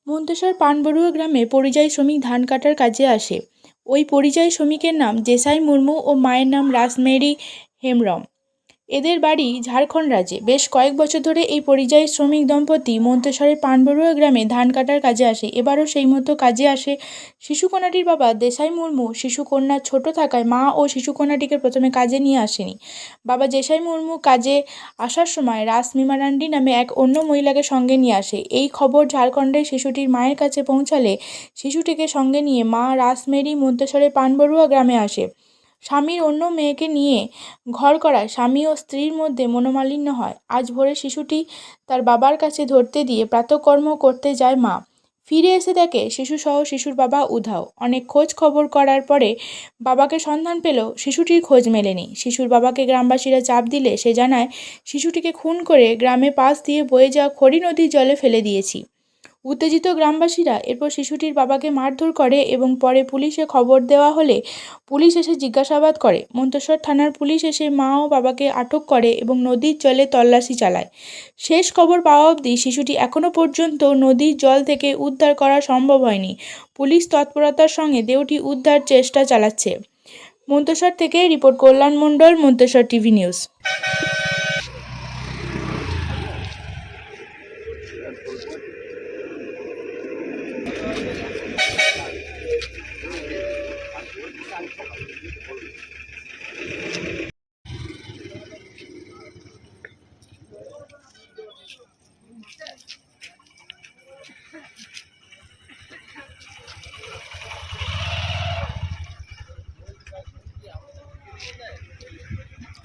মন্তেশ্বর পানবড়ুয়া গ্রামে পরিযায়ী শ্রমিক ধান কাটার কাজে আসে। ওই পরিযায়ী শ্রমিকের নাম জেসাই মুর্মু ও মায়ের নাম রাসমেরি হেমব্রম। এদের বাড়ি ঝাড়খণ্ড রাজ্যে। বেশ কয়েক বছর ধরে এই পরিযায়ী শ্রমিক দম্পতি মন্তেশ্বরের পানবড়ুয়া গ্রামে ধান কাটার কাজে আসে। এবারও সেই মতো কাজে আসে শিশুকন্যাটির বাবা দেসাই মুর্মু। শিশুকন্যা ছোট থাকায় মা ও শিশুকন্যাটিকে প্রথমে কাজে নিয়ে আসেনি। বাবা জেসাই মুর্মু কাজে আসার সময় রাস মিমারান্ডি নামে এক অন্য মহিলাকে সঙ্গে নিয়ে আসে। এই খবর ঝাড়খণ্ডের শিশুটির মায়ের কাছে পৌঁছালে শিশুটিকে সঙ্গে নিয়ে মা রাসমেরি মন্তেশ্বরের পানবড়ুয়া গ্রামে আসে। স্বামীর অন্য মেয়েকে নিয়ে ঘর করায় স্বামী ও স্ত্রীর মধ্যে মনোমালিন্য হয়। আজ ভোরে শিশুটি তার বাবার কাছে ধরতে দিয়ে প্রাতঃকর্ম করতে যায় মা। ফিরে এসে দেখে শিশুসহ শিশুর বাবা উধাও। অনেক খোঁজ খবর করার পরে বাবাকে সন্ধান পেলেও শিশুটির খোঁজ মেলেনি। শিশুর বাবাকে গ্রামবাসীরা চাপ দিলে সে জানায়, শিশুটিকে খুন করে গ্রামে পাশ দিয়ে বয়ে যাওয়া খড়ি নদীর জলে ফেলে দিয়েছি। উত্তেজিত গ্রামবাসীরা এরপর শিশুটির বাবাকে মারধর করে এবং পরে পুলিশে খবর দেওয়া হলে পুলিশ এসে জিজ্ঞাসাবাদ করে। মন্তেশ্বর থানার পুলিশ এসে মা ও বাবাকে আটক করে এবং নদীর জলে তল্লাশি চালায়। শেষ খবর পাওয়া অবধি শিশুটি এখনও পর্যন্ত নদীর জল থেকে উদ্ধার করা সম্ভব হয়নি। পুলিশ তৎপরতার সঙ্গে দেহটি উদ্ধার চেষ্টা চালাচ্ছে। মন্তেশ্বর থেকে রিপোর্ট কল্যাণ মণ্ডল, মন্তেশ্বর টিভি নিউজ।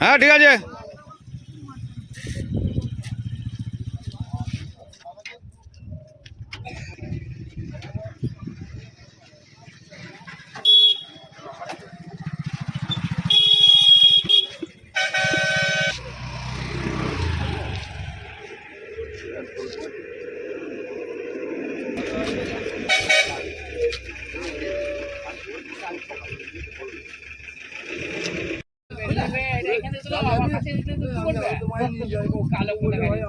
হ্যাঁ, ঠিক আছে।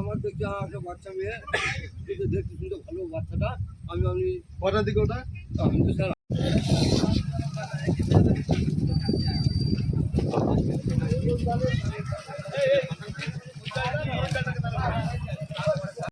আমার দেখছি একটা বাচ্চা মেয়ে দেখতে শুনতে ভালো বাচ্চাটা। আমি কটার দিকে ওটা আমি তো স্যার